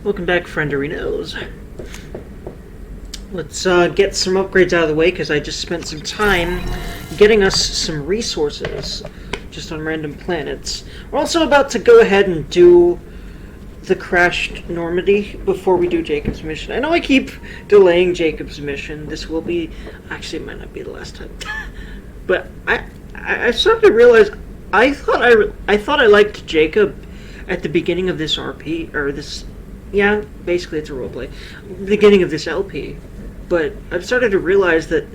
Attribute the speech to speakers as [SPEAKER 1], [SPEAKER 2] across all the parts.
[SPEAKER 1] Welcome back, frienderinos. Let's get some upgrades out of the way, because I just spent some time getting us some resources just on random planets. We're also about to go ahead and do the crashed Normandy before we do Jacob's mission. I know I keep delaying Jacob's mission. This will be... Actually, it might not be the last time. But I started to realize I thought I liked Jacob at the beginning of this RP, or this... Yeah, basically it's a roleplay. Beginning of this LP. But I've started to realize that,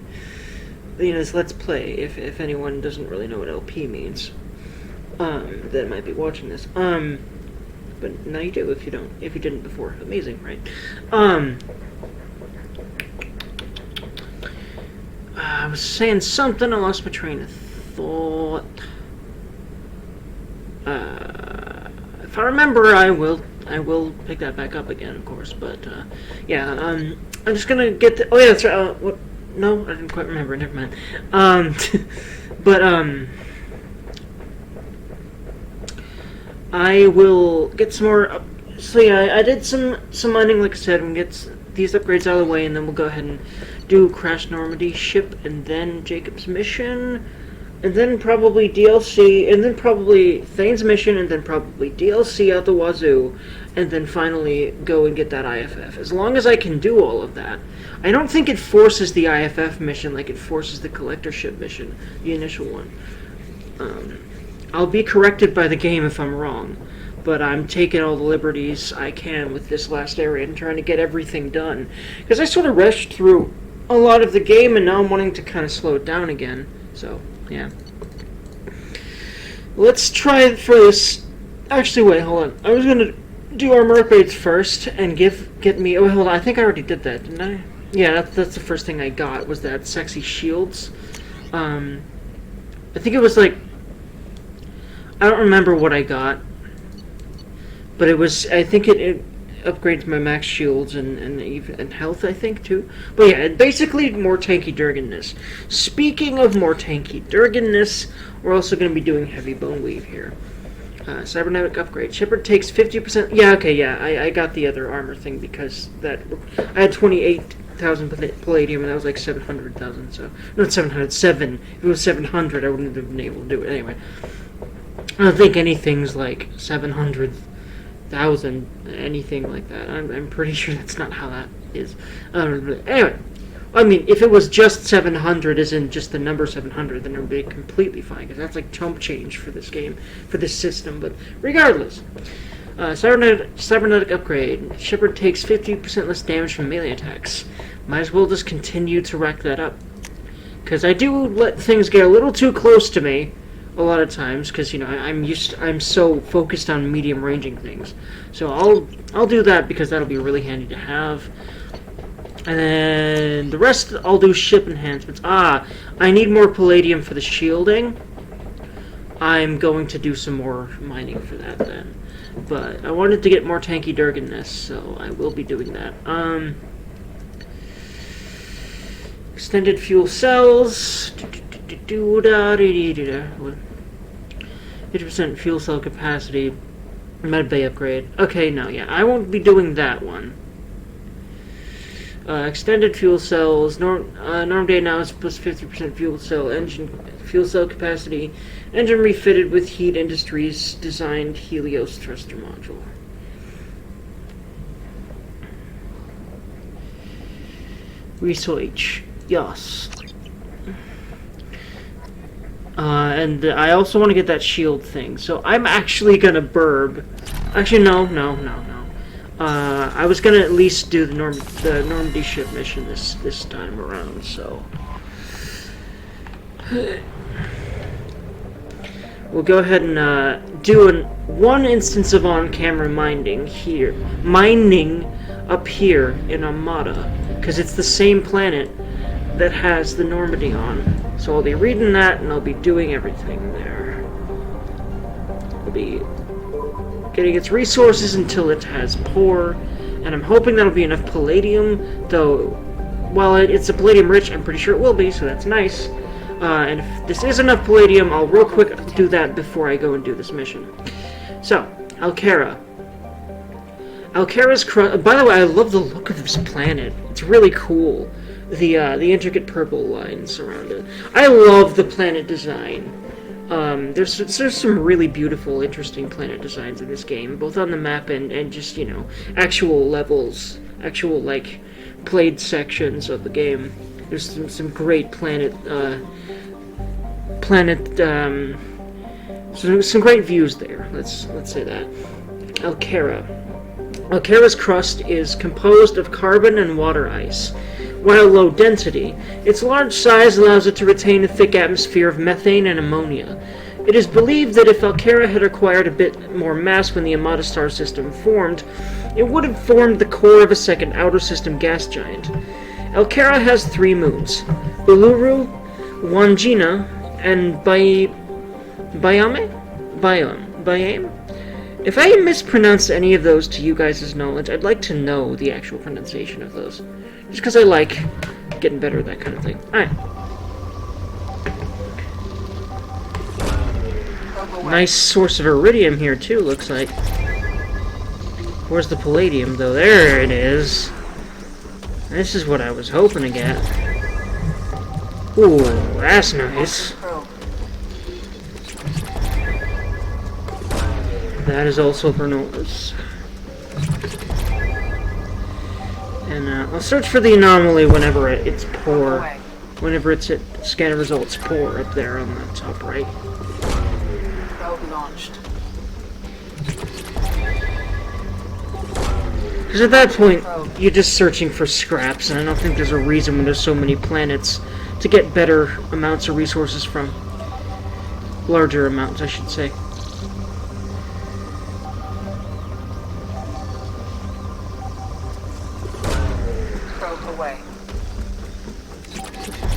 [SPEAKER 1] you know, this Let's Play, if anyone doesn't really know what LP means, that might be watching this. But now you do if you don't. If you didn't before. Amazing, right? I was saying something, I lost my train of thought. If I remember, I will pick that back up again, of course. But yeah, I'm just gonna get the. Oh yeah, that's right. What? No, I didn't quite remember. Never mind. But I will get some more. So yeah, I did some mining, like I said, and get these upgrades out of the way, and then we'll go ahead and do Crash Normandy ship, and then Jacob's mission. And then probably DLC, and then probably Thane's mission, and then probably DLC out the wazoo, and then finally go and get that IFF. As long as I can do all of that. I don't think it forces the IFF mission like it forces the collectorship mission, the initial one. I'll be corrected by the game if I'm wrong, but I'm taking all the liberties I can with this last area and trying to get everything done. Because I sort of rushed through a lot of the game, and now I'm wanting to kind of slow it down again, so... Yeah. Let's try for this. Actually, wait, hold on. I was gonna do armor upgrades first and get me. Oh, hold on. I think I already did that, didn't I? Yeah, that's the first thing I got was that sexy shields. I think it was like. I don't remember what I got, but it was. I think it upgrades my max shields and health, I think, too. But yeah, basically more tanky Durganness. Speaking of more tanky Durganness, we're also going to be doing heavy bone weave here. Cybernetic upgrade. Shepard takes 50%... Yeah, okay, yeah, I got the other armor thing because that... I had 28,000 palladium and that was like 700,000, so... Not 700, 7. If it was 700, I wouldn't have been able to do it. Anyway. I don't think anything's like 700,000, anything like that. I'm pretty sure that's not how that is. Anyway, I mean, if it was just 700, as in just the number 700, then it would be completely fine, because that's like chump change for this game, for this system. But regardless, cybernetic upgrade. Shepard takes 50% less damage from melee attacks. Might as well just continue to rack that up, because I do let things get a little too close to me a lot of times, because you know I'm so focused on medium ranging things. So I'll do that because that'll be really handy to have. And then the rest I'll do ship enhancements. I need more palladium for the shielding. I'm going to do some more mining for that then. But I wanted to get more tanky Durganness, so I will be doing that. Extended fuel cells. 50% fuel cell capacity. Medbay upgrade. Okay, no, yeah, I won't be doing that one. Extended fuel cells. Normandy now is plus 50% fuel cell capacity. Engine refitted with Heat Industries designed Helios thruster module. Research. Yes. And I also want to get that shield thing. So I'm actually gonna burb. Actually, no. I was gonna at least do the Normandy ship mission this time around. So we'll go ahead and do one instance of on-camera mining up here in Armada, because it's the same planet that has the Normandy on. So I'll be reading that, and I'll be doing everything there. I'll be getting its resources until it has poor, and I'm hoping that'll be enough palladium, though, while it's a palladium rich, I'm pretty sure it will be, so that's nice. And if this is enough palladium, I'll real quick do that before I go and do this mission. So, Alcara. Alcara's crust. By the way, I love the look of this planet. It's really cool. The intricate purple lines around it. I love the planet design. There's some really beautiful, interesting planet designs in this game, both on the map and just, you know, actual levels, actual, like, played sections of the game. There's some great some great views there. Let's say that. Alcara. Alcara's crust is composed of carbon and water ice. While low density, its large size allows it to retain a thick atmosphere of methane and ammonia. It is believed that if Alcara had acquired a bit more mass when the Amata star system formed, it would have formed the core of a second outer system gas giant. Alcara has 3 moons: Uluru, Wangina, and Bayame? If I mispronounced any of those to you guys' knowledge, I'd like to know the actual pronunciation of those. Just because I like getting better at that kind of thing. Alright. Nice source of iridium here, too, looks like. Where's the palladium, though? There it is. This is what I was hoping to get. Ooh, that's nice. That is also Bernoulli's. And I'll search for the anomaly whenever it's poor. Whenever it's at scanner results poor up there on the top right.
[SPEAKER 2] Probe launched.
[SPEAKER 1] Because at that point, you're just searching for scraps, and I don't think there's a reason when there's so many planets to get better amounts of resources from. Larger amounts, I should say.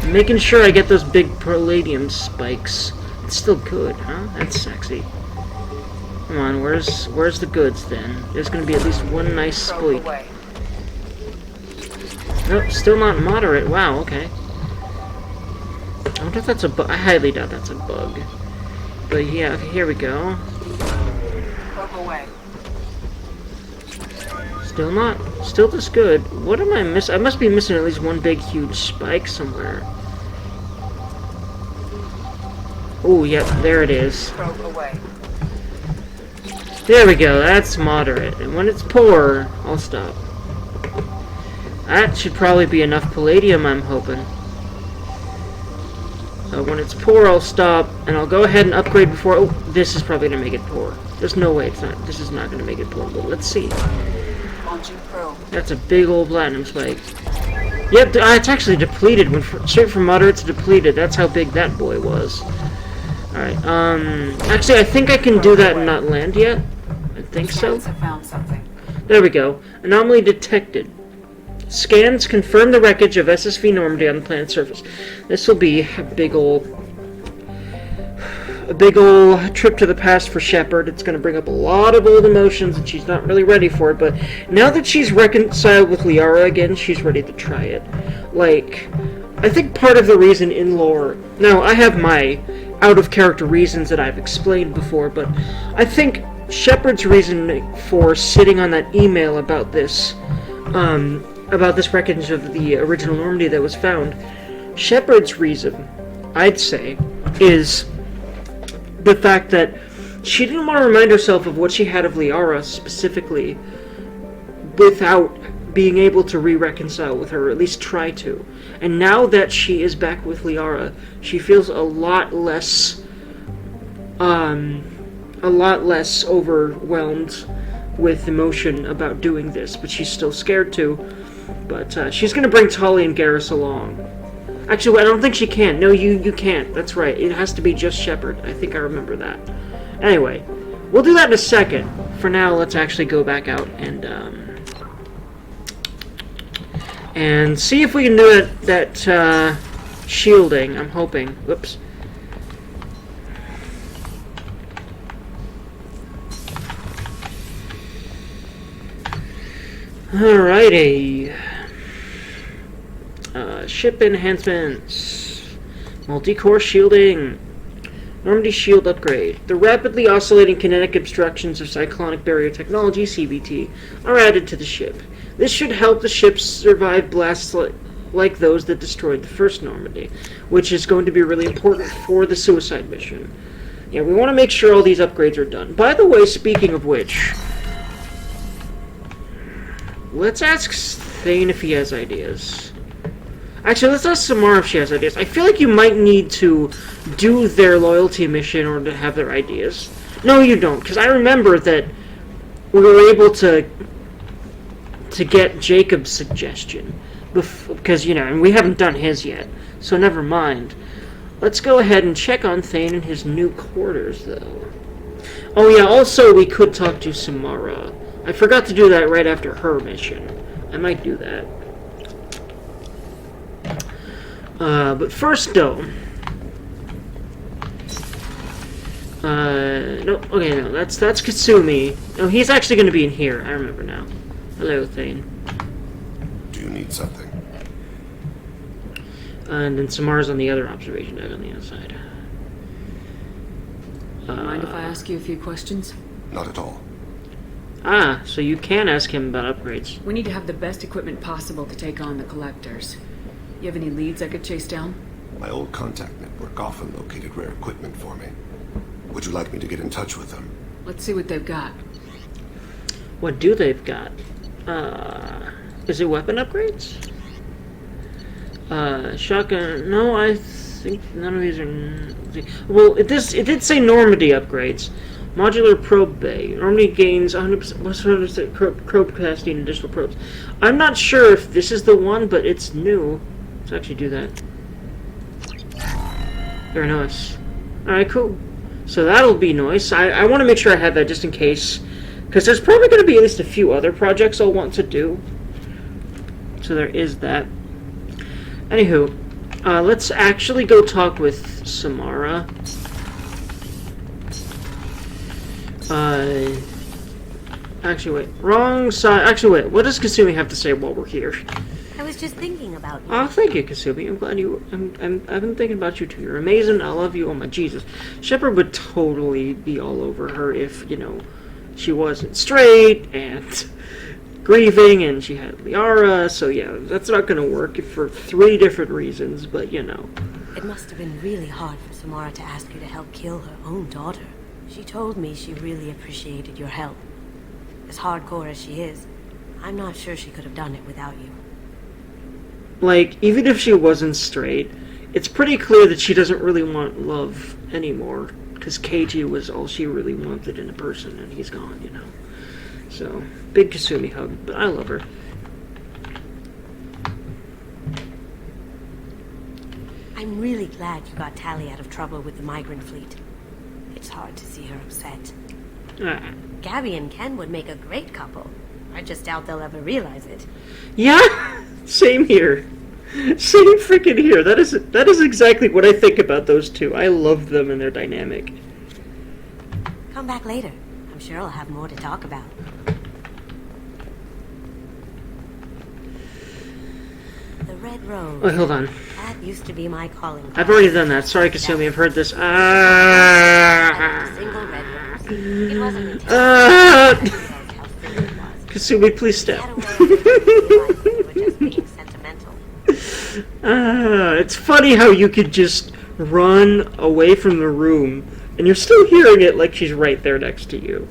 [SPEAKER 1] Making sure I get those big palladium spikes. It's still good, huh? That's sexy. Come on, where's the goods then? There's gonna be at least one nice spike. Nope, still not moderate. Wow, okay. I wonder if that's a bug. I highly doubt that's a bug. But yeah, here we go. Still this good. What am I missing? I must be missing at least one big, huge spike somewhere. Oh, yep, there it is. There we go, that's moderate. And when it's poor, I'll stop. That should probably be enough palladium, I'm hoping. So when it's poor, I'll stop, and I'll go ahead and upgrade before... Oh, this is probably going to make it poor. There's no way it's not. This is not going to make it poor, but let's see. That's a big old platinum spike. Yep, it's actually depleted. Straight from moderate to depleted. That's how big that boy was. Alright, actually, I think I can do that and not land yet. I think so. There we go. Anomaly detected. Scans confirm the wreckage of SSV Normandy on the planet's surface. This will be a big ol' trip to the past for Shepard. It's going to bring up a lot of old emotions, and she's not really ready for it, but now that she's reconciled with Liara again, she's ready to try it. Like, I think part of the reason in lore... Now, I have my out-of-character reasons that I've explained before, but I think Shepard's reason for sitting on that email about this wreckage of the original Normandy that was found, Shepard's reason, I'd say, is the fact that she didn't want to remind herself of what she had of Liara specifically without being able to re-reconcile with her, or at least try to. And now that she is back with Liara, she feels a lot less overwhelmed with emotion about doing this, but she's still scared to. But she's going to bring Tali and Garrus along. Actually, I don't think she can. No, you can't. That's right. It has to be just Shepard. I think I remember that. Anyway, we'll do that in a second. For now, let's actually go back out and see if we can do that shielding. I'm hoping. Whoops. Alrighty. Ship enhancements. Multi-core shielding. Normandy shield upgrade. The rapidly oscillating kinetic obstructions of cyclonic barrier technology, CBT, are added to the ship. This should help the ship survive blasts like those that destroyed the first Normandy, which is going to be really important for the suicide mission. Yeah, we want to make sure all these upgrades are done. By the way, speaking of which, let's ask Thane if he has ideas. Actually, let's ask Samara if she has ideas. I feel like you might need to do their loyalty mission in order to have their ideas. No, you don't, because I remember that we were able to get Jacob's suggestion. Because, you know, and we haven't done his yet, so never mind. Let's go ahead and check on Thane in his new quarters, though. Oh yeah, also we could talk to Samara. I forgot to do that right after her mission. I might do that. But first, though... no, okay, no, that's Kasumi. No, he's actually going to be in here. I remember now. Hello, Thane.
[SPEAKER 3] Do you need something?
[SPEAKER 1] And then Samara's on the other observation deck on the outside.
[SPEAKER 2] Mind if I ask you a few questions?
[SPEAKER 3] Not at all.
[SPEAKER 1] Ah, so you can ask him about upgrades.
[SPEAKER 2] We need to have the best equipment possible to take on the collectors. You have any leads I could chase down?
[SPEAKER 3] My old contact network often located rare equipment for me. Would you like me to get in touch with them?
[SPEAKER 2] Let's see what they've got.
[SPEAKER 1] What do they've got? Is it weapon upgrades? Shotgun. No, I think none of these are. Well, it did say Normandy upgrades. Modular probe bay. Normandy gains 100% probe capacity and additional probes. I'm not sure if this is the one, but it's new. Let's actually do that. Very nice. Alright, cool. So that'll be nice. I want to make sure I have that just in case. Because there's probably going to be at least a few other projects I'll want to do. So there is that. Anywho, let's actually go talk with Samara. Actually, wait. Wrong side. Actually, wait. What does Kasumi have to say while we're here?
[SPEAKER 4] I was just thinking about you.
[SPEAKER 1] Oh, thank you, Kasumi. I'm glad you... I've been thinking about you, too. You're amazing. I love you. Oh, my Jesus. Shepard would totally be all over her if, you know, she wasn't straight and grieving and she had Liara. So, yeah, that's not going to work for 3 different reasons, but, you know.
[SPEAKER 4] It must have been really hard for Samara to ask you to help kill her own daughter. She told me she really appreciated your help. As hardcore as she is, I'm not sure she could have done it without you.
[SPEAKER 1] Like, even if she wasn't straight, it's pretty clear that she doesn't really want love anymore. Because Keiji was all she really wanted in a person, and he's gone, you know. So, big Kasumi hug, but I love her.
[SPEAKER 4] I'm really glad you got Tally out of trouble with the migrant fleet. It's hard to see her upset. Gabby and Ken would make a great couple. I just doubt they'll ever realize it.
[SPEAKER 1] Yeah, same here. Same freaking here. That is exactly what I think about those two. I love them and their dynamic.
[SPEAKER 4] Come back later. I'm sure I'll have more to talk about. The Red Rose.
[SPEAKER 1] Oh, hold on.
[SPEAKER 4] That used to be my calling card.
[SPEAKER 1] I've already done that. Sorry, Kasumi. I've heard this.
[SPEAKER 4] A single red rose. It wasn't until
[SPEAKER 1] Kasumi, please step. It's funny how you could just run away from the room and you're still hearing it like she's right there next to you.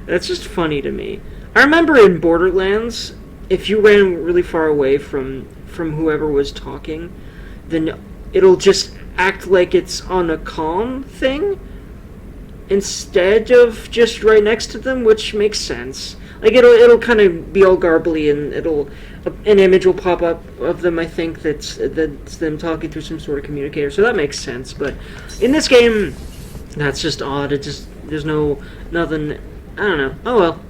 [SPEAKER 1] That's just funny to me. I remember in Borderlands, if you ran really far away from whoever was talking, then it'll just act like it's on a calm thing instead of just right next to them, which makes sense. Like it'll kind of be all garbly, and an image will pop up of them. I think that's them talking through some sort of communicator, so that makes sense. But in this game, that's just odd. There's nothing. I don't know. Oh well.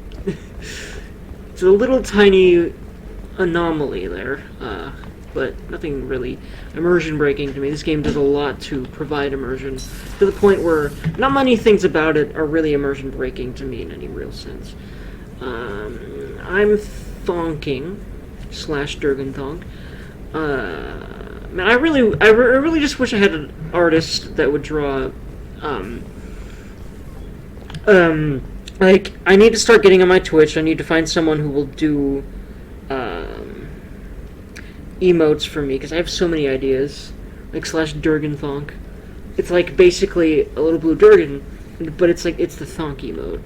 [SPEAKER 1] It's a little tiny anomaly there, but nothing really immersion breaking to me. This game does a lot to provide immersion, to the point where not many things about it are really immersion breaking to me in any real sense. I'm thonking / Durgan Thonk. Man, I really just wish I had an artist that would draw Like, I need to start getting on my Twitch. I need to find someone who will do emotes for me, because I have so many ideas. Like, slash Durgan-thonk. It's like basically a little blue Durgan, but it's like, it's the thonk emote.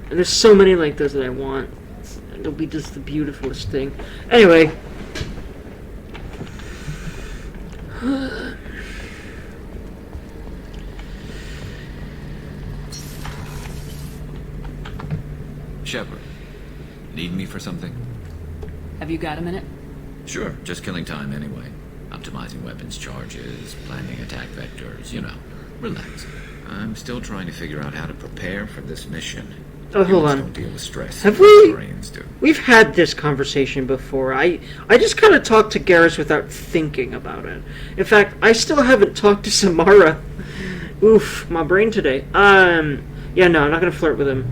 [SPEAKER 1] And there's so many like those that I want. It'll be just the beautifulest thing. Anyway.
[SPEAKER 5] Shepard, need me for something?
[SPEAKER 2] Have you got a minute?
[SPEAKER 5] Sure, just killing time anyway. Optimizing weapons charges, planning attack vectors, you know. Relax. I'm still trying to figure out how to prepare for this mission.
[SPEAKER 1] Oh, hold
[SPEAKER 5] Humans
[SPEAKER 1] on.
[SPEAKER 5] don't deal with stress.
[SPEAKER 1] Have we?
[SPEAKER 5] Brains do.
[SPEAKER 1] We've had this conversation before. I just kind of talked to Garrus without thinking about it. In fact, I still haven't talked to Samara. Oof, my brain today. Yeah, no, I'm not gonna flirt with him.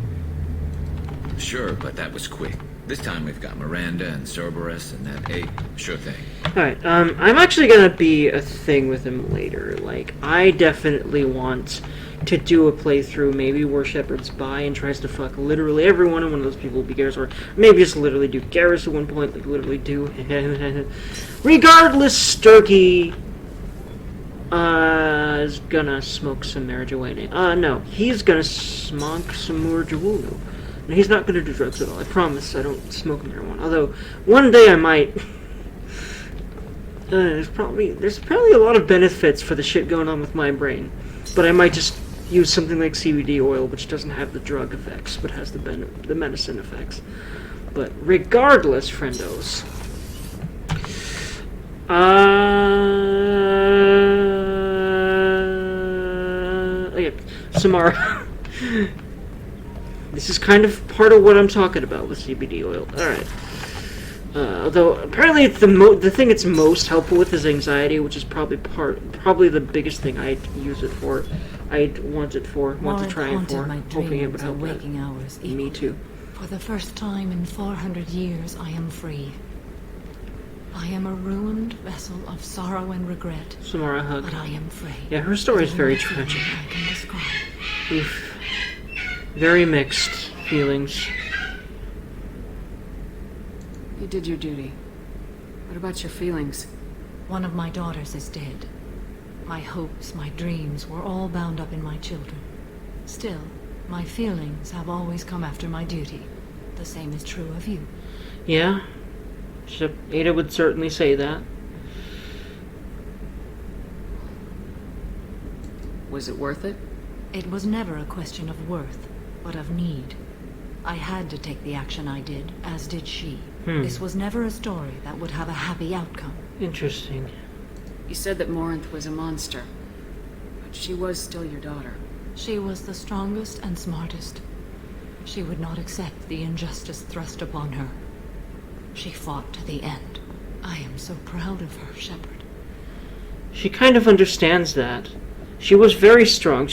[SPEAKER 5] Sure, but that was quick. This time we've got Miranda and Cerberus and that ape. Sure thing.
[SPEAKER 1] Alright, I'm actually gonna be a thing with him later. Like, I definitely want to do a playthrough, maybe where Shepard's by and tries to fuck literally everyone, and one of those people will be Garrus, or maybe just literally do Garrus at one point, like literally do. Regardless, Dergy is gonna smoke some marijuana. No, he's gonna smoke some marijuana. And he's not gonna do drugs at all. I promise I don't smoke marijuana. Although, one day I might. There's probably a lot of benefits for the shit going on with my brain. But I might just use something like CBD oil, which doesn't have the drug effects, but has the medicine effects. But regardless, friendos. Okay, Samara. This is kind of part of what I'm talking about with CBD oil. Alright. Although, apparently it's the thing it's most helpful with is anxiety, which is probably the biggest thing I'd use it for. I'd want to try it for, hoping it would help
[SPEAKER 6] waking hours equal.
[SPEAKER 1] Me too.
[SPEAKER 6] For the first time in 400 years, I am free. I am a ruined vessel of sorrow and regret.
[SPEAKER 1] Samara hug.
[SPEAKER 6] But I am free.
[SPEAKER 1] Yeah, her story is very tragic.
[SPEAKER 6] I can describe.
[SPEAKER 1] Oof. Very mixed feelings.
[SPEAKER 2] You did your duty. What about your feelings?
[SPEAKER 6] One of my daughters is dead. My hopes, my dreams were all bound up in my children. Still, my feelings have always come after my duty. The same is true of you.
[SPEAKER 1] Yeah. Ada would certainly say that.
[SPEAKER 2] Was it worth it?
[SPEAKER 6] It was never a question of worth, but of need. I had to take the action I did, as did she. This was never a story that would have a happy outcome.
[SPEAKER 1] Interesting.
[SPEAKER 2] You said that Morinth was a monster, but she was still your daughter.
[SPEAKER 6] She was the strongest and smartest. She would not accept the injustice thrust upon her. She fought to the end. I am so proud of her, Shepard.
[SPEAKER 1] She kind of understands that. She was very strong.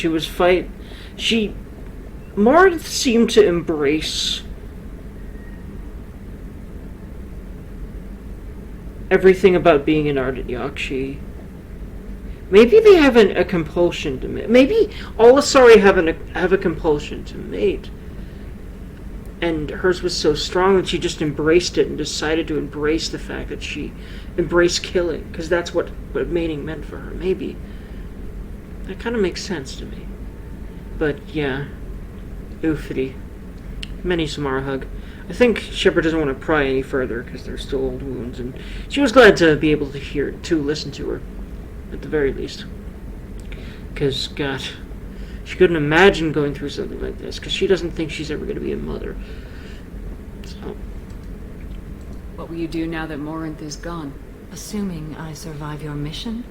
[SPEAKER 1] Morinth seemed to embrace everything about being an ardent Yakshi. Maybe they have a compulsion to mate. Maybe all Asari have a compulsion to mate. And hers was so strong that she just embraced it and decided to embrace the fact that she embraced killing, because that's what mating meant for her. Maybe. That kind of makes sense to me. But yeah. Oofity. Many Samara hug. I think Shepard doesn't want to pry any further because they're still old wounds, and she was glad to be able to listen to her, at the very least. Because, God, she couldn't imagine going through something like this, because she doesn't think she's ever going to be a mother. So.
[SPEAKER 2] What will you do now that Morinth is gone?
[SPEAKER 6] Assuming I survive your mission,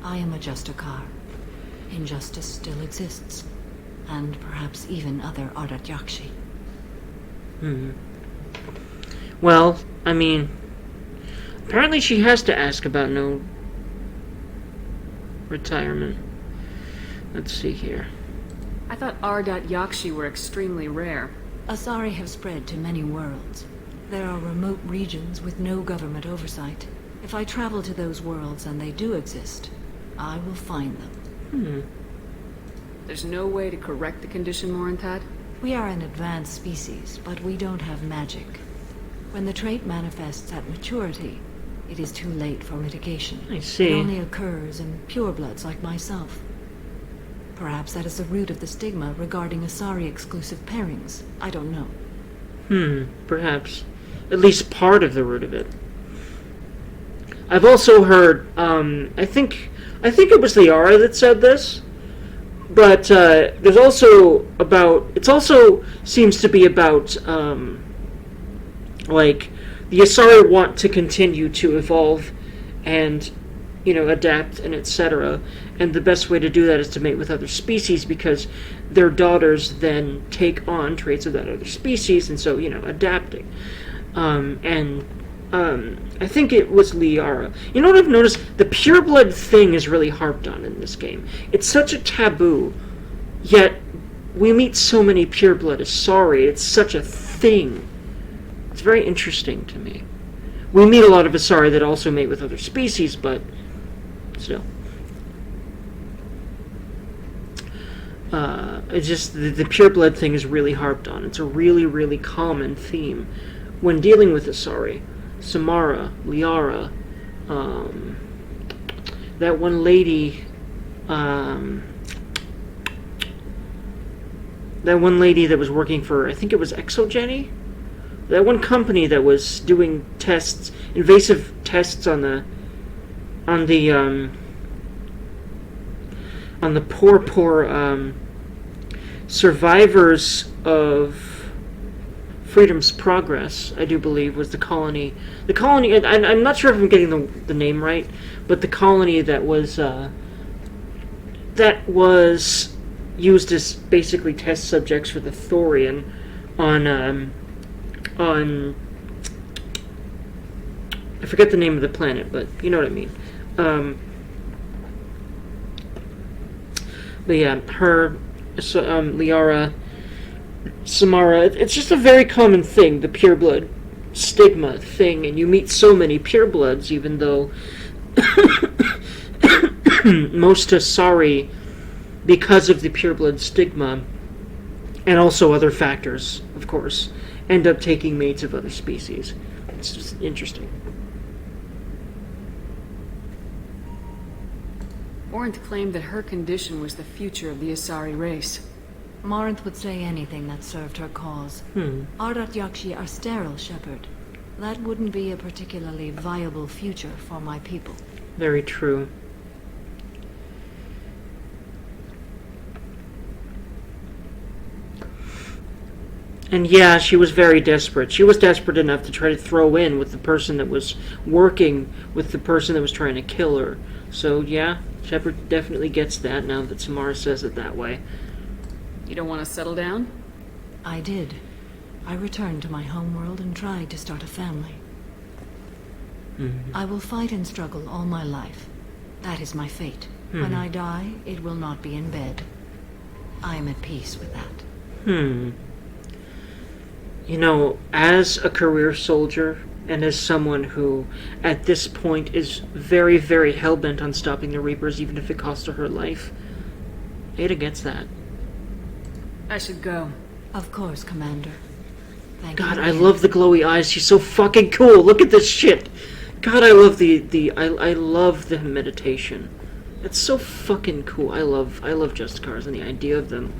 [SPEAKER 6] I am a Justicar. Injustice still exists, and perhaps even other Ardat Yakshi.
[SPEAKER 1] Well, I mean, apparently she has to ask about no retirement. Let's see here.
[SPEAKER 2] I thought Ardat Yakshi were extremely rare.
[SPEAKER 6] Asari have spread to many worlds. There are remote regions with no government oversight. If I travel to those worlds, and they do exist, I will find them.
[SPEAKER 2] There's no way to correct the condition Morinth had?
[SPEAKER 6] We are an advanced species, but we don't have magic. When the trait manifests at maturity, it is too late for mitigation.
[SPEAKER 1] I see.
[SPEAKER 6] It only occurs in purebloods like myself. Perhaps that is the root of the stigma regarding Asari-exclusive pairings. I don't know.
[SPEAKER 1] Perhaps. At least part of the root of it. I've also heard, I think it was Liara that said this, but there's also it also seems to be about, like, the Asari want to continue to evolve and, adapt and etc. And the best way to do that is to mate with other species, because their daughters then take on traits of that other species, and so, adapting. I think it was Liara. You know what I've noticed? The pureblood thing is really harped on in this game. It's such a taboo, yet we meet so many pureblood Asari. It's such a thing. It's very interesting to me. We meet a lot of Asari that also mate with other species, but still. It's just the pureblood thing is really harped on. It's a really, really common theme when dealing with Asari. Samara, Liara, that one lady, that was working for, I think it was Exogeny? That one company that was doing tests, invasive tests on the poor survivors of Freedom's Progress, I do believe, was the colony. The colony, I'm not sure if I'm getting the name right, but the colony that was used as basically test subjects for the Thorian on I forget the name of the planet, but you know what I mean. But yeah, her, Liara, Samara, it's just a very common thing, the pureblood stigma thing, and you meet so many purebloods, even though most Asari, because of the pureblood stigma, and also other factors, of course, end up taking mates of other species. It's just interesting.
[SPEAKER 2] Morinth claimed that her condition was the future of the Asari race.
[SPEAKER 6] Morinth would say anything that served her cause. Ardat Yakshi are sterile, Shepherd. That wouldn't be a particularly viable future for my people.
[SPEAKER 1] Very true. And yeah, she was very desperate. She was desperate enough to try to throw in with the person that was working with the person that was trying to kill her. So yeah, Shepard definitely gets that now that Samara says it that way.
[SPEAKER 2] You don't want to settle down?
[SPEAKER 6] I did. I returned to my homeworld and tried to start a family. I will fight and struggle all my life. That is my fate. When I die, it will not be in bed. I am at peace with that.
[SPEAKER 1] You know, as a career soldier, and as someone who, at this point, is very, very hell-bent on stopping the Reapers, even if it costs her life, Ada gets that.
[SPEAKER 2] I should go.
[SPEAKER 6] Of course, Commander. Thank you.
[SPEAKER 1] God, I love the glowy eyes. She's so fucking cool. Look at this shit. God, I love I love the meditation. It's so fucking cool. I love Justicars and the idea of them.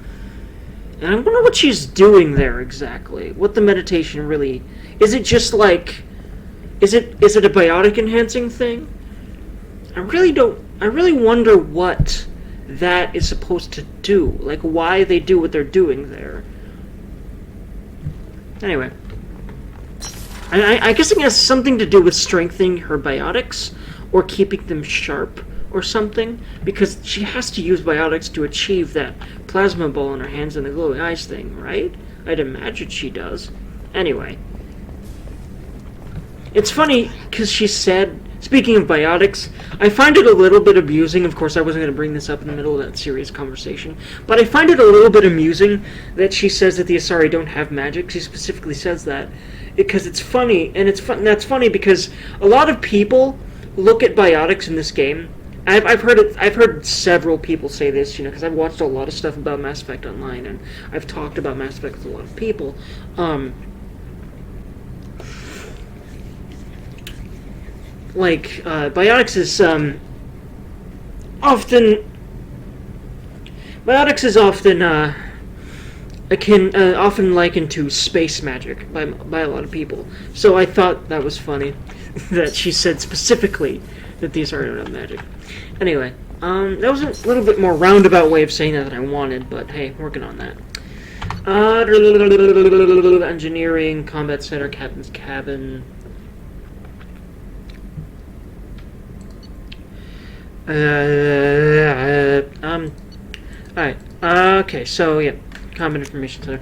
[SPEAKER 1] And I wonder what she's doing there exactly. What the meditation really... Is it just like... Is it a biotic enhancing thing? I really wonder what that is supposed to do. Like, why they do what they're doing there. Anyway. I guess it has something to do with strengthening her biotics, or keeping them sharp, or something, because she has to use biotics to achieve that plasma ball in her hands and the glowing eyes thing, right? I'd imagine she does. Anyway. It's funny, because she said, speaking of biotics, I find it a little bit amusing, of course I wasn't going to bring this up in the middle of that serious conversation, but I find it a little bit amusing that she says that the Asari don't have magic. She specifically says that, because it's funny, and that's funny because a lot of people look at biotics in this game I've heard it. I've heard several people say this, you know, because I've watched a lot of stuff about Mass Effect Online, and I've talked about Mass Effect with a lot of people. Biotics is often often likened to space magic by a lot of people. So I thought that was funny that she said specifically that these are not magic. Anyway, that was a little bit more roundabout way of saying that than I wanted, but hey, working on that. Engineering, combat center, captain's cabin. Alright. Okay, so, yeah. Combat information center.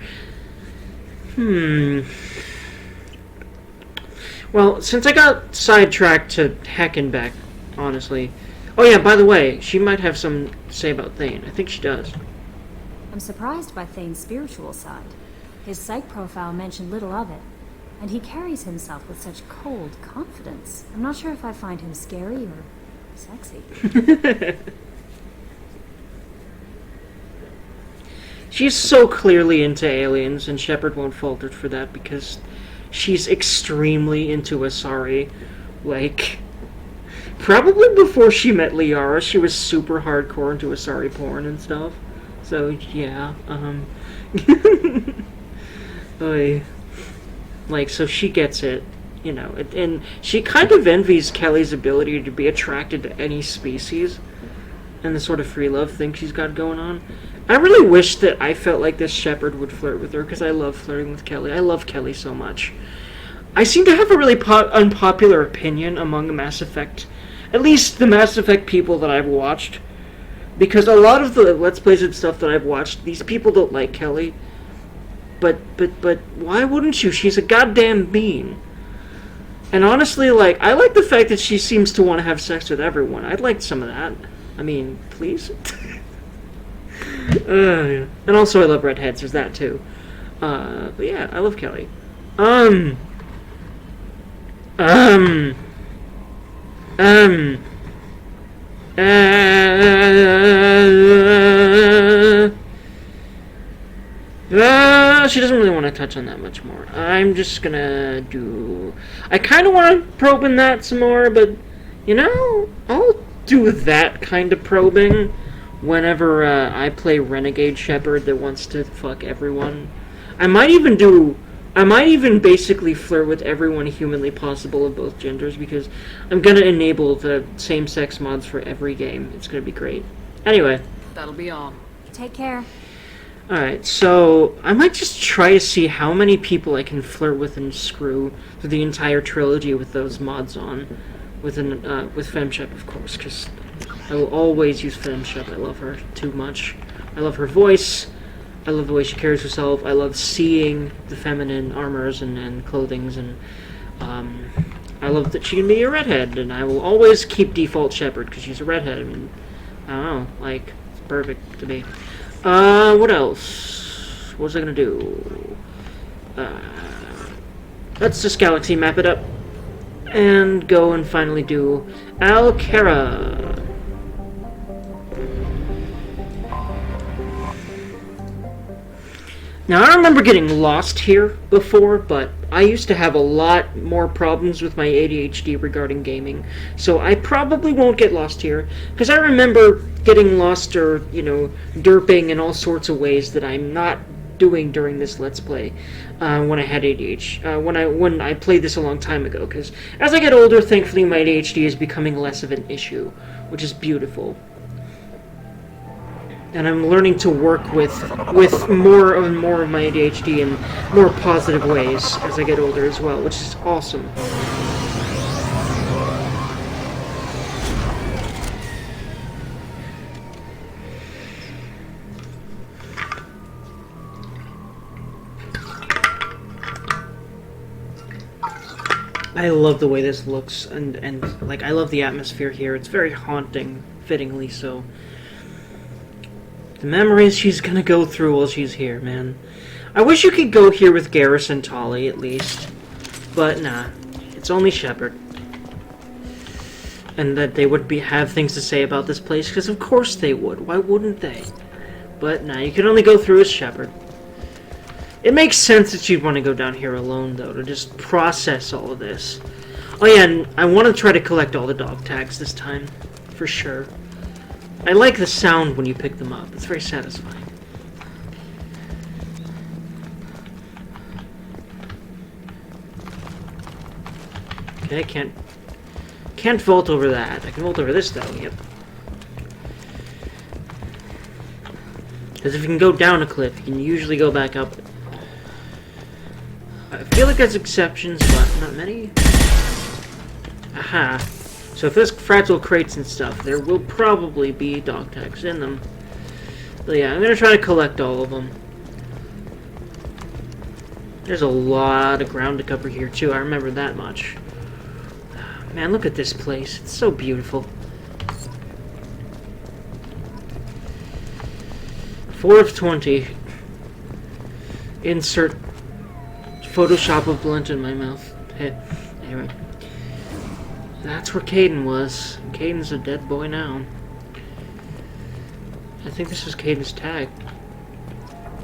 [SPEAKER 1] Well, since I got sidetracked to Hackenbeck, honestly. Oh, yeah, by the way, she might have some to say about Thane. I think she does.
[SPEAKER 7] I'm surprised by Thane's spiritual side. His psych profile mentioned little of it, and he carries himself with such cold confidence. I'm not sure if I find him scary or sexy.
[SPEAKER 1] She's so clearly into aliens, and Shepard won't falter for that because she's extremely into Asari. Like, probably before she met Liara, she was super hardcore into Asari porn and stuff. So, yeah, like, so she gets it, you know, and she kind of envies Kelly's ability to be attracted to any species and the sort of free love thing she's got going on. I really wish that I felt like this Shepard would flirt with her, because I love flirting with Kelly. I love Kelly so much. I seem to have a really unpopular opinion among the Mass Effect, at least the Mass Effect people that I've watched, because a lot of the Let's Plays and stuff that I've watched, these people don't like Kelly. But why wouldn't you? She's a goddamn bean. And honestly, like, I like the fact that she seems to want to have sex with everyone. I'd like some of that. I mean, please? Yeah. And also I love redheads, there's that too. But yeah, I love Kelly. She doesn't really want to touch on that much more. I'm just gonna do... I kind of want to probe in that some more, but, you know, I'll do that kind of probing whenever I play Renegade Shepard that wants to fuck everyone. I might even basically flirt with everyone humanly possible of both genders, because I'm gonna enable the same-sex mods for every game. It's gonna be great. Anyway.
[SPEAKER 2] That'll be all.
[SPEAKER 7] Take care.
[SPEAKER 1] Alright, so I might just try to see how many people I can flirt with and screw through the entire trilogy with those mods on. With FemShep, of course, because I will always use FemShep. I love her too much. I love her voice. I love the way she carries herself. I love seeing the feminine armors and clothings, and I love that she can be a redhead, and I will always keep default Shepard because she's a redhead. I mean, I don't know, like, it's perfect to me. What else? What was I gonna do? Let's just galaxy map it up and go and finally do Alcara. Now, I remember getting lost here before, but I used to have a lot more problems with my ADHD regarding gaming, so I probably won't get lost here, because I remember getting lost or, you know, derping in all sorts of ways that I'm not doing during this Let's Play when I had ADHD, when I played this a long time ago, because as I get older, thankfully my ADHD is becoming less of an issue, which is beautiful. And I'm learning to work with more and more of my ADHD in more positive ways as I get older as well, which is awesome. I love the way this looks, and like, I love the atmosphere here. It's very haunting, fittingly so. The memories she's gonna go through while she's here, man. I wish you could go here with Garrus and Tali, at least. But nah, it's only Shepard. and that they would have things to say about this place, because of course they would. Why wouldn't they? But now you can only go through as Shepard. It makes sense that you'd want to go down here alone, though, to just process all of this. Oh yeah, and I want to try to collect all the dog tags this time, for sure. I like the sound when you pick them up. It's very satisfying. Okay, can't vault over that. I can vault over this, though. Yep. Because if you can go down a cliff, you can usually go back up. I feel like there's exceptions, but not many. Aha. So if there's fragile crates and stuff, there will probably be dog tags in them. But yeah, I'm going to try to collect all of them. There's a lot of ground to cover here, too. I remember that much. Man, look at this place. It's so beautiful. 4 of 20. Insert Photoshop of blunt in my mouth. Anyway. That's where Caden was. Caden's a dead boy now. I think this is Caden's tag.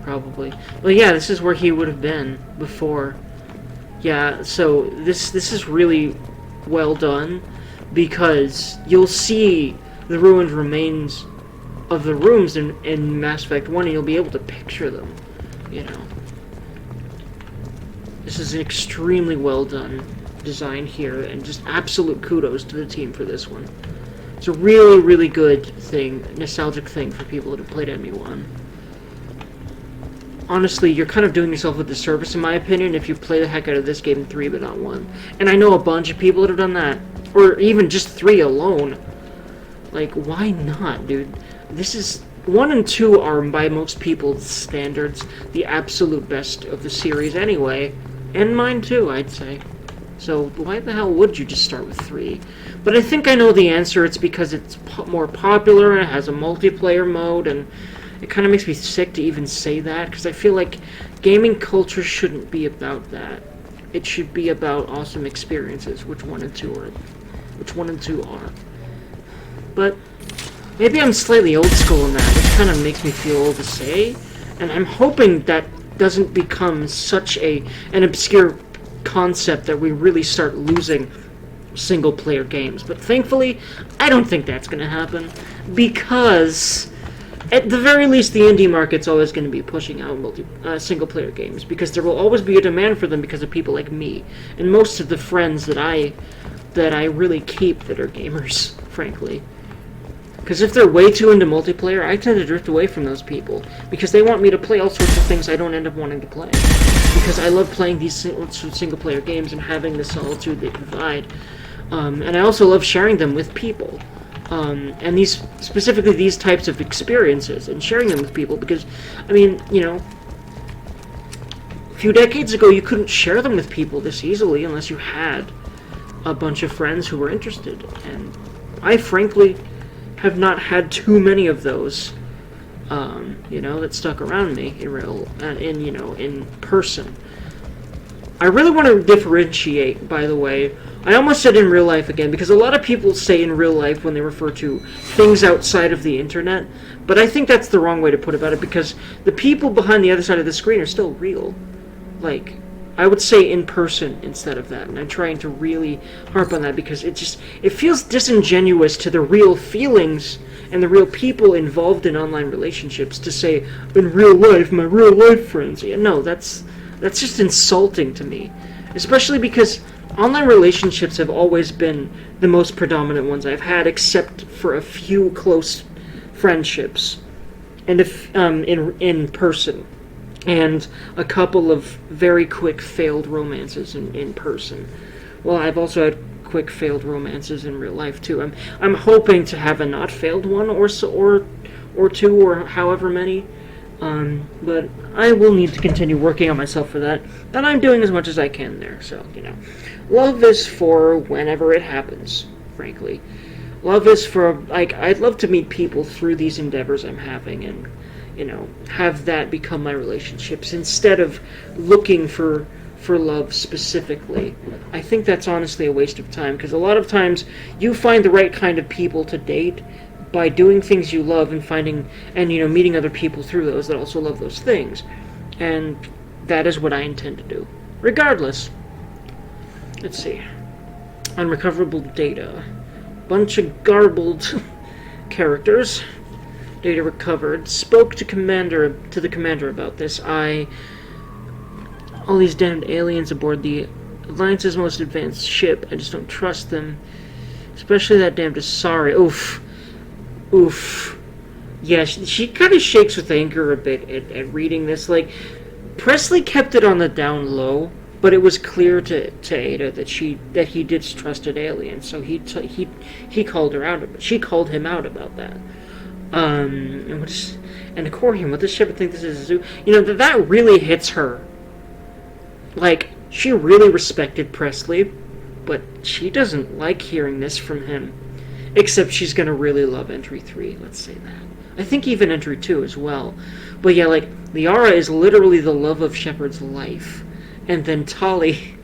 [SPEAKER 1] Probably. Well, yeah, this is where he would have been before. Yeah, so this is really well done, because you'll see the ruined remains of the rooms in Mass Effect 1, and you'll be able to picture them, you know. This is an extremely well done design here, and just absolute kudos to the team for this one. It's a really, really good thing, nostalgic thing for people that have played ME1. Honestly, you're kind of doing yourself a disservice, in my opinion, if you play the heck out of this game in 3 but not 1. And I know a bunch of people that have done that. Or even just 3 alone. Like, why not, dude? This is... 1 and 2 are, by most people's standards, the absolute best of the series anyway. And mine too, I'd say. So, why the hell would you just start with 3? But I think I know the answer. It's because it's more popular, and it has a multiplayer mode, and... it kind of makes me sick to even say that, because I feel like gaming culture shouldn't be about that. It should be about awesome experiences, which 1 and 2 are. But maybe I'm slightly old school in that. It kind of makes me feel old to say, and I'm hoping that doesn't become such an obscure concept that we really start losing single-player games. But thankfully, I don't think that's going to happen, because... at the very least, the indie market's always going to be pushing out single-player games, because there will always be a demand for them because of people like me, and most of the friends that I really keep that are gamers, frankly. Because if they're way too into multiplayer, I tend to drift away from those people, because they want me to play all sorts of things I don't end up wanting to play. Because I love playing these single-player games and having the solitude they provide, and I also love sharing them with people. And specifically these types of experiences, and sharing them with people, because, I mean, you know, a few decades ago you couldn't share them with people this easily unless you had a bunch of friends who were interested, and I frankly have not had too many of those, you know, that stuck around me in person. I really want to differentiate, by the way. I almost said in real life again, because a lot of people say in real life when they refer to things outside of the internet, but I think that's the wrong way to put about it, because the people behind the other side of the screen are still real. Like, I would say in person instead of that, and I'm trying to really harp on that, because it feels disingenuous to the real feelings and the real people involved in online relationships to say, in real life, my real life friends. Yeah, no, that's just insulting to me, especially because online relationships have always been the most predominant ones I've had, except for a few close friendships, and if in person, and a couple of very quick failed romances in person. Well, I've also had quick failed romances in real life too. I'm hoping to have a not failed one or two or however many. But I will need to continue working on myself for that, and I'm doing as much as I can there, so, you know. Love is for whenever it happens, frankly. Love is for, like, I'd love to meet people through these endeavors I'm having, and, you know, have that become my relationships, instead of looking for for love specifically. I think that's honestly a waste of time, because a lot of times you find the right kind of people to date by doing things you love and meeting other people through those that also love those things. And that is what I intend to do. Regardless, let's see. Unrecoverable data. Bunch of garbled characters. Data recovered. Spoke to the commander about this. All these damned aliens aboard the Alliance's most advanced ship. I just don't trust them. Especially that damned Asari. Oof. Oof. Yeah, she kind of shakes with anger a bit at reading this. Like, Presley kept it on the down low, but it was clear to Ada that he distrusted aliens. So he called her out. She called him out about that. And Corian, what does Shepard think this is a zoo? That really hits her. Like, she really respected Presley, but she doesn't like hearing this from him. Except she's gonna really love Entry 3, let's say that. I think even Entry 2 as well. But yeah, like, Liara is literally the love of Shepard's life. And then Tali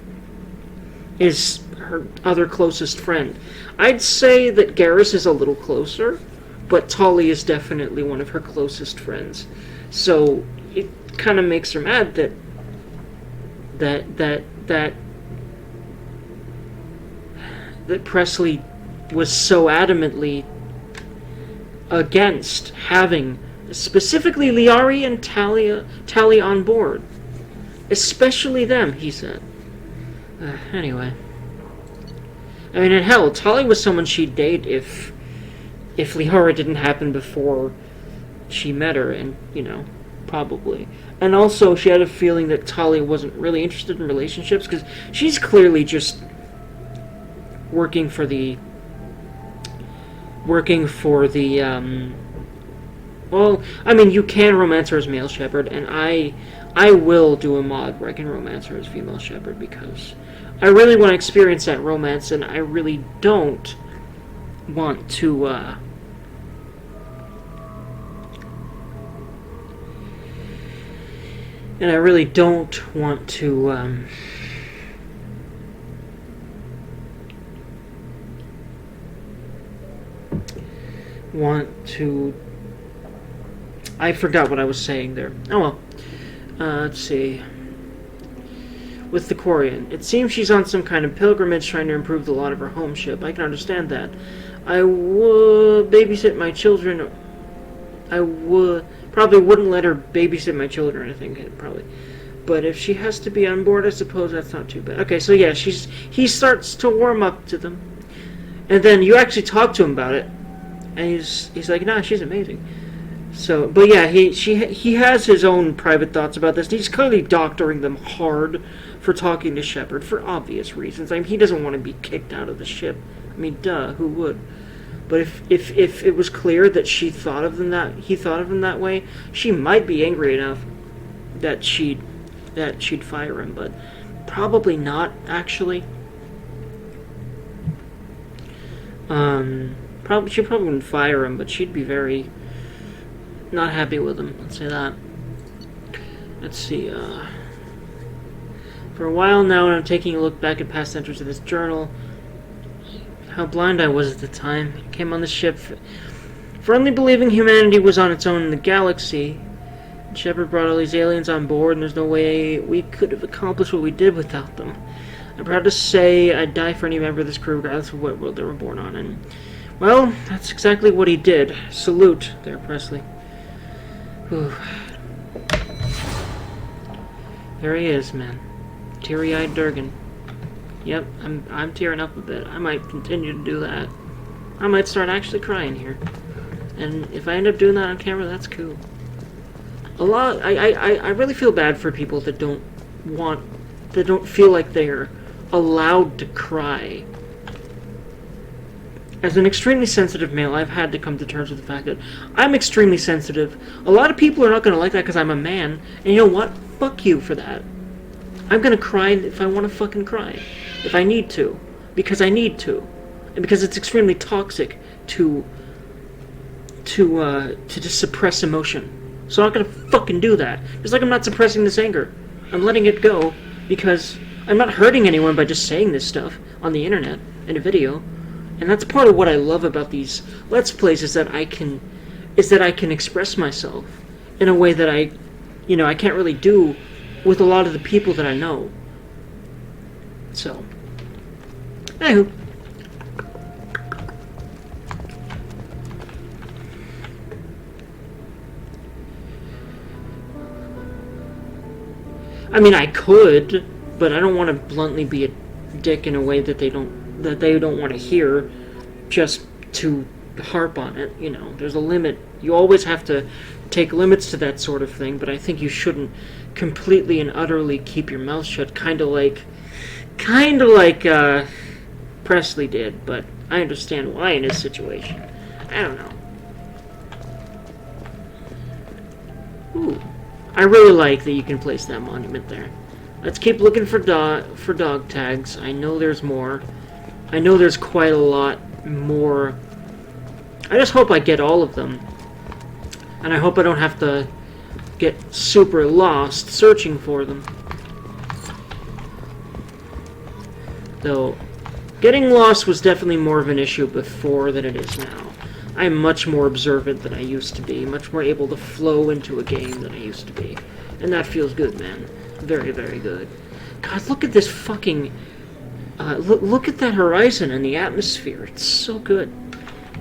[SPEAKER 1] is her other closest friend. I'd say that Garrus is a little closer, but Tali is definitely one of her closest friends. So it kind of makes her mad that Presley was so adamantly against having specifically Liari and Tali on board. Especially them, he said. Anyway. I mean, and hell, Tali was someone she'd date if Liara didn't happen before she met her, and, probably. And also, she had a feeling that Tali wasn't really interested in relationships, because she's clearly just working for the well, I mean, you can romance her as male Shepard, and I will do a mod where I can romance her as female Shepard, because I really want to experience that romance, and I really don't want to, I forgot what I was saying there. Oh well. Let's see. With the Quarian. It seems she's on some kind of pilgrimage trying to improve the lot of her home ship. I can understand that. I would babysit my children. Probably wouldn't let her babysit my children, I think, probably. But if she has to be on board, I suppose that's not too bad. Okay, so yeah, he starts to warm up to them. And then you actually talk to him about it. And he's like, nah, she's amazing. So, but yeah, he has his own private thoughts about this. He's clearly doctoring them hard for talking to Shepard for obvious reasons. I mean, he doesn't want to be kicked out of the ship. I mean, duh, who would? But if it was clear that he thought of them that way, she might be angry enough that she'd fire him. But probably not, actually. She probably wouldn't fire him, but she'd be very not happy with him, let's say that. Let's see, for a while now, and I'm taking a look back at past entries of this journal, how blind I was at the time. I came on the ship firmly believing humanity was on its own in the galaxy. Shepard brought all these aliens on board, and there's no way we could have accomplished what we did without them. I'm proud to say I'd die for any member of this crew, regardless of what world they were born on, and, well, that's exactly what he did. Salute there, Presley. Whew. There he is, man. Teary-eyed Durgan. Yep, I'm tearing up a bit. I might continue to do that. I might start actually crying here. And if I end up doing that on camera, that's cool. I really feel bad for people that don't feel like they're allowed to cry. As an extremely sensitive male, I've had to come to terms with the fact that I'm extremely sensitive. A lot of people are not going to like that because I'm a man. And you know what? Fuck you for that. I'm going to cry if I want to fucking cry. If I need to. Because I need to. And because it's extremely toxic to just suppress emotion. So I'm not going to fucking do that. Just like I'm not suppressing this anger. I'm letting it go. because I'm not hurting anyone by just saying this stuff on the internet in a video. And that's part of what I love about these Let's Plays, is that I can express myself in a way that I can't really do with a lot of the people that I know. So, anywho. I mean, I could, but I don't want to bluntly be a dick in a way that they don't want to hear, just to harp on it. You know, there's a limit. You always have to take limits to that sort of thing, but I think you shouldn't completely and utterly keep your mouth shut, kind of like Presley did, but I understand why in his situation. I don't know. Ooh. I really like that you can place that monument there. Let's keep looking for dog tags. I know there's more. I know there's quite a lot more. I just hope I get all of them. And I hope I don't have to get super lost searching for them. Though, getting lost was definitely more of an issue before than it is now. I'm much more observant than I used to be, much more able to flow into a game than I used to be. And that feels good, man. Very, very good. God, look at this fucking... look at that horizon and the atmosphere. It's so good.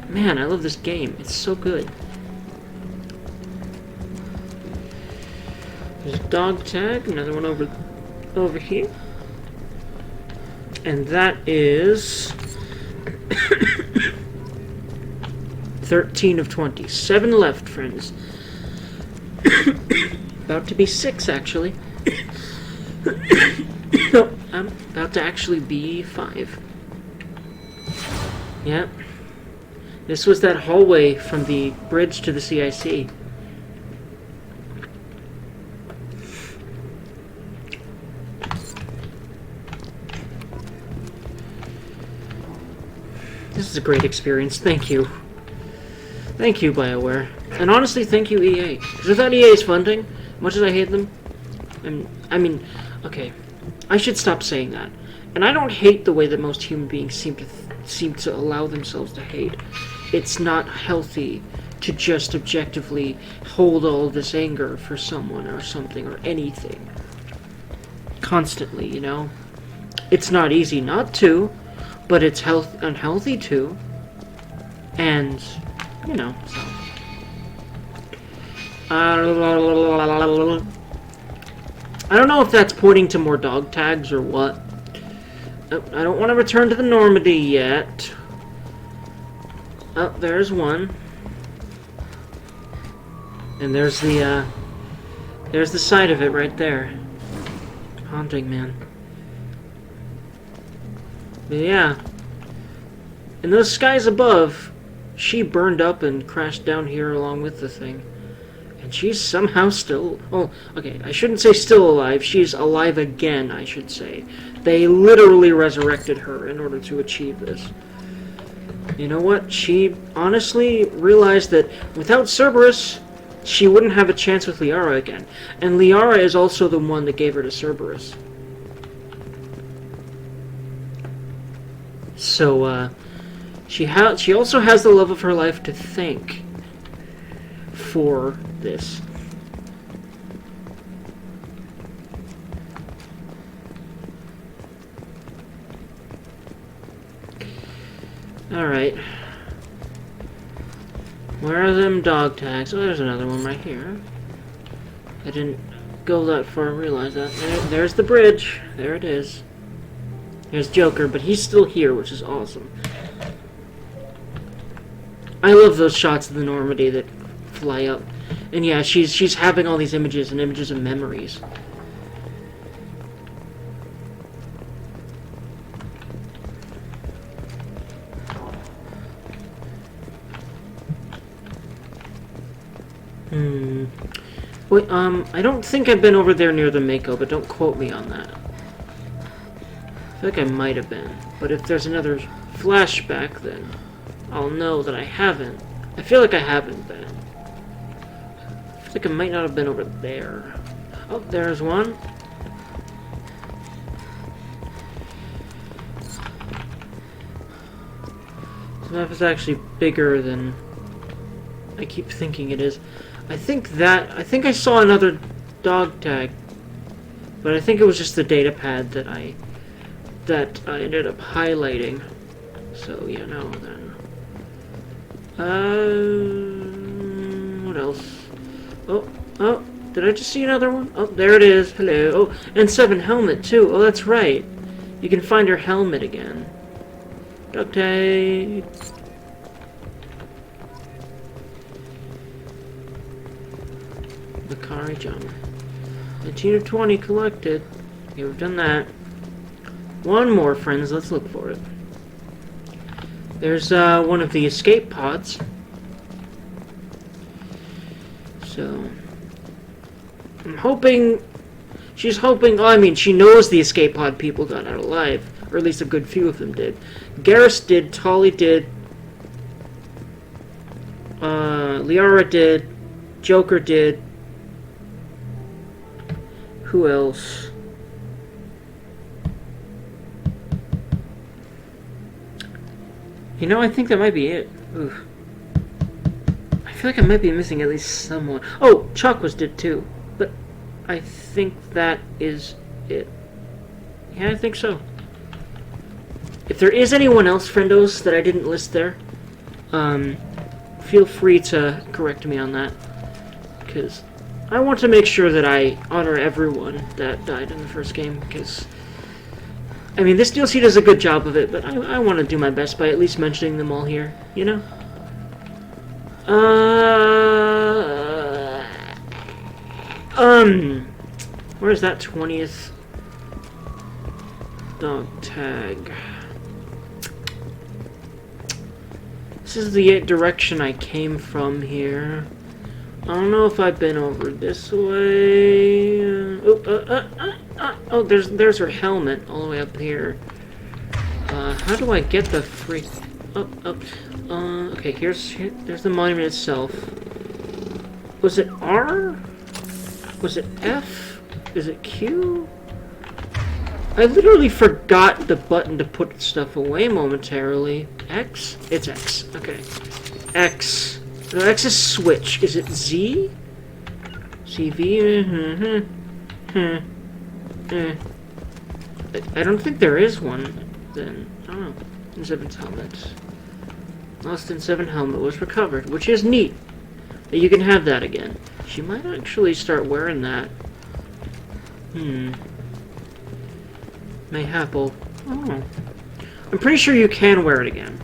[SPEAKER 1] Man, I love this game. It's so good. There's a dog tag, another one over here. And that is... 13 of 20. 7 left, friends. About to be 6, actually. No, I'm about to actually be 5. Yeah. This was that hallway from the bridge to the CIC. This is a great experience. Thank you. Thank you, BioWare. And honestly, thank you, EA. Because without EA's funding, much as I hate them, I mean, okay, I should stop saying that. And I don't hate the way that most human beings seem to allow themselves to hate. It's not healthy to just objectively hold all this anger for someone or something or anything. Constantly, you know? It's not easy not to, but it's unhealthy to. And... you know, so. I don't know if that's pointing to more dog tags or what. I don't want to return to the Normandy yet. Oh, there's one. And there's the side of it right there. Haunting, man. But yeah. And those skies above... she burned up and crashed down here along with the thing. And she's somehow still... oh, okay, I shouldn't say still alive. She's alive again, I should say. They literally resurrected her in order to achieve this. You know what? She honestly realized that without Cerberus, she wouldn't have a chance with Liara again. And Liara is also the one that gave her to Cerberus. So, She also has the love of her life to thank for this. Alright. Where are them dog tags? Oh, there's another one right here. I didn't go that far and realize that. There's the bridge. There it is. There's Joker, but he's still here, which is awesome. I love those shots of the Normandy that fly up. And yeah, she's having all these images and images of memories. Wait, I don't think I've been over there near the Mako, but don't quote me on that. I feel like I might have been. But if there's another flashback, then I'll know that I haven't. I feel like I haven't been. I feel like I might not have been over there. Oh, there's one. The map is actually bigger than I keep thinking it is. I think I saw another dog tag, but I think it was just the data pad that I ended up highlighting. So yeah, no then. What else? Oh, did I just see another one? Oh, there it is. Hello. Oh, and 7 helmet too. Oh, that's right. You can find her helmet again. Duct tape. Macari Jump. 19 of 20 collected. Okay, we've done that. One more, friends. Let's look for it. There's one of the escape pods. So I'm hoping. She's hoping. Oh, I mean, she knows the escape pod people got out alive, or at least a good few of them did. Garrus did. Tolly did. Liara did. Joker did. Who else? You know, I think that might be it. Oof. I feel like I might be missing at least someone. Oh, Chuck was did too. But I think that is it. Yeah, I think so. If there is anyone else, friendos, that I didn't list there, feel free to correct me on that. Because I want to make sure that I honor everyone that died in the first game, because I mean, this DLC does a good job of it, but I want to do my best by at least mentioning them all here, you know? Where's that 20th dog tag? This is the direction I came from here. I don't know if I've been over this way. Oh, there's her helmet all the way up here. How do I get the freak up? Okay, there's the monument itself. Was it R? Was it F? Is it Q? I literally forgot the button to put stuff away momentarily. X? It's X. Okay. X. No, X is switch. Is it Z? CV? I don't think there is one, then. I don't know. N7's helmet. Lost N7 helmet was recovered, which is neat. That you can have that again. She might actually start wearing that. Mayhapple. Oh. I'm pretty sure you can wear it again.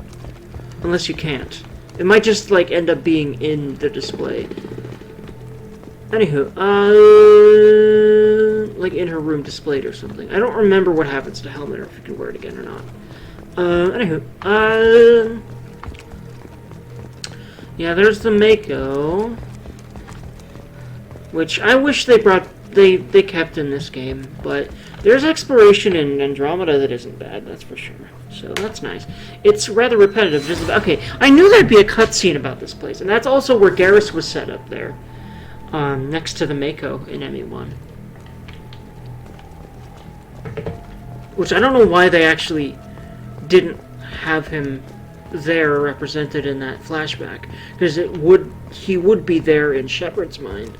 [SPEAKER 1] Unless you can't. It might just, like, end up being in the display. Anywho, like in her room displayed or something. I don't remember what happens to helmet or if you can wear it again or not. Anywho, yeah, there's the Mako, which I wish they kept in this game, but there's exploration in Andromeda that isn't bad, that's for sure. So that's nice. It's rather repetitive. Okay, I knew there'd be a cutscene about this place, and that's also where Garrus was set up there, next to the Mako in ME1. Which I don't know why they actually didn't have him there represented in that flashback, because he would be there in Shepard's mind.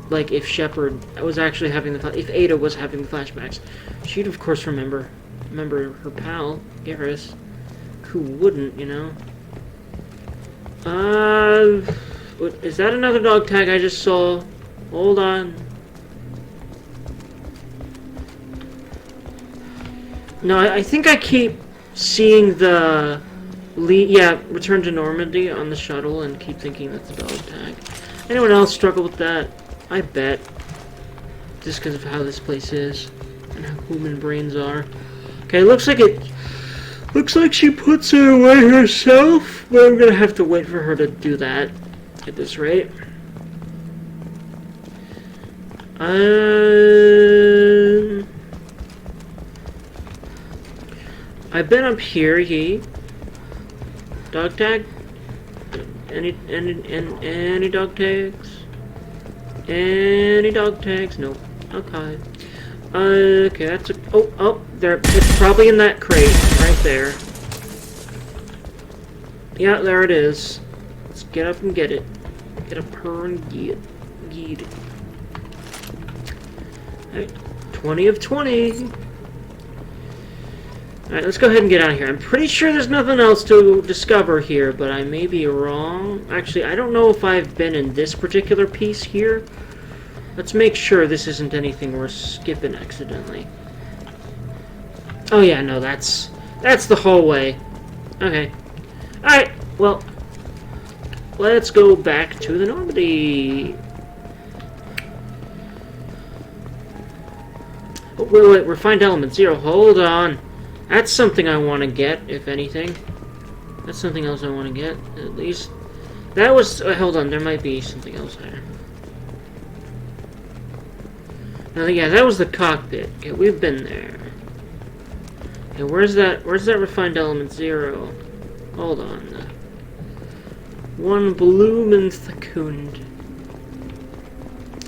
[SPEAKER 1] Like if Shepard was actually having if Ada was having the flashbacks, she'd of course remember her pal Garrus. Who wouldn't, you know? Is that another dog tag I just saw? Hold on. No, I think I keep seeing the Return to Normandy on the shuttle and keep thinking that's a dog tag. Anyone else struggle with that? I bet. Just because of how this place is and how human brains are. Okay, looks like she puts it away herself, but I'm gonna have to wait for her to do that at this rate. I've been up here, Dog tag? Any dog tags? Any dog tags? Nope. Okay. Okay, that's a... Oh, there. It's probably in that crate right there. Yeah, there it is. Let's get up and get it. Get up her and get it. Alright, 20 of 20. Alright, let's go ahead and get out of here. I'm pretty sure there's nothing else to discover here, but I may be wrong. Actually, I don't know if I've been in this particular piece here. Let's make sure this isn't anything we're skipping accidentally. Oh yeah, no, that's the hallway. Okay. Alright, well, let's go back to the Normandy. Oh, wait, refined element 0. Hold on. That's something I want to get, if anything. That's something else I want to get, at least. That was... hold on, there might be something else there. Now, yeah, that was the cockpit. Yeah, we've been there. Okay, where's that refined element 0? Hold on. One Blumenthekund.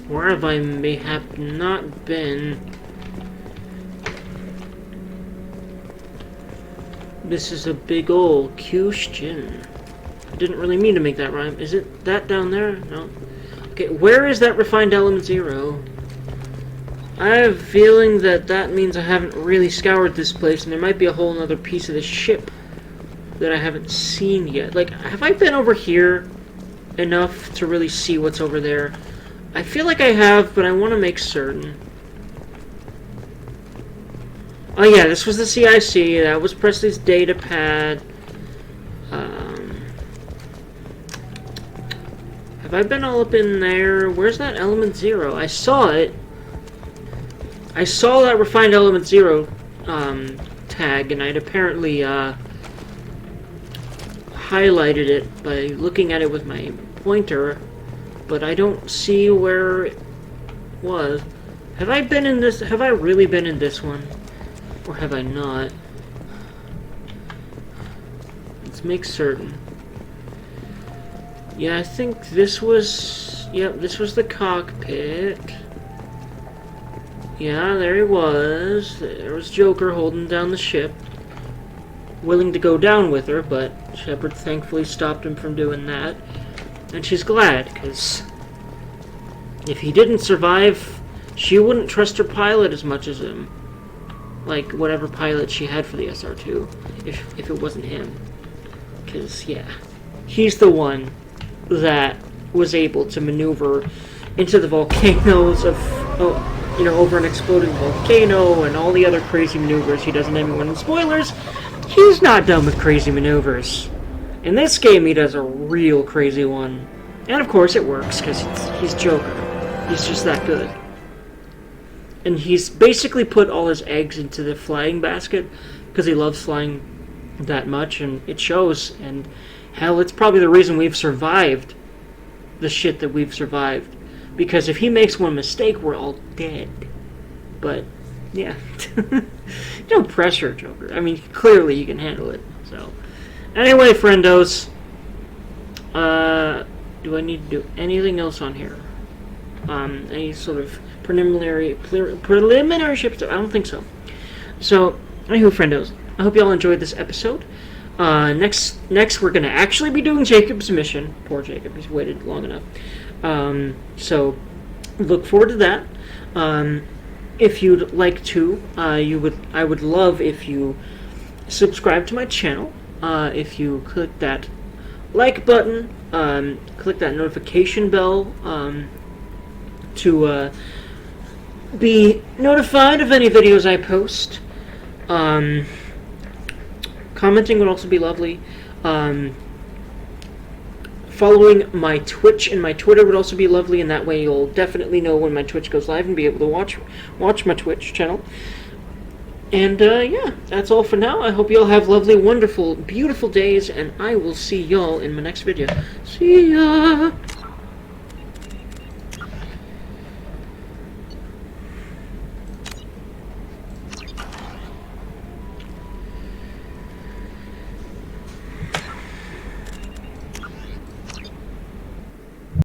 [SPEAKER 1] Where have I mayhap not been? This is a big ol' question. I didn't really mean to make that rhyme. Is it that down there? No. Okay, where is that refined element 0? I have a feeling that means I haven't really scoured this place, and there might be a whole other piece of the ship that I haven't seen yet. Like, have I been over here enough to really see what's over there? I feel like I have, but I want to make certain. Oh yeah, this was the CIC. That was Presley's data pad. Have I been all up in there? Where's that element 0? I saw it. I saw that refined element 0 tag, and I'd apparently highlighted it by looking at it with my pointer, but I don't see where it was. Have I been in this? Have I really been in this one? Or have I not? Let's make certain. Yeah, I think this was... Yep, this was the cockpit. Yeah, there he was. There was Joker holding down the ship. Willing to go down with her, but Shepard thankfully stopped him from doing that. And she's glad, because if he didn't survive, she wouldn't trust her pilot as much as him. Like, whatever pilot she had for the SR2, if it wasn't him. Because, yeah, he's the one that was able to maneuver into the volcanoes of, over an exploding volcano and all the other crazy maneuvers he does in everyone. And spoilers, he's not done with crazy maneuvers. In this game, he does a real crazy one. And of course it works, because he's Joker. He's just that good. And he's basically put all his eggs into the flying basket because he loves flying that much, and it shows. And hell, it's probably the reason we've survived the shit that we've survived. Because if he makes one mistake, we're all dead. But, yeah. No pressure, Joker. I mean, clearly you can handle it. So, anyway, friendos. Do I need to do anything else on here? Any sort of preliminary ship stuff? I don't think so. So, anywho, friendos, I hope you all enjoyed this episode. Next we're going to actually be doing Jacob's mission. Poor Jacob, he's waited long enough. So, look forward to that. If you'd like to, I would love if you subscribe to my channel. If you click that like button, click that notification bell, to be notified of any videos I post. Commenting would also be lovely. Following my Twitch and my Twitter would also be lovely, and that way you'll definitely know when my Twitch goes live and be able to watch my Twitch channel. And yeah, that's all for now. I hope you all have lovely, wonderful, beautiful days, and I will see y'all in my next video. See ya!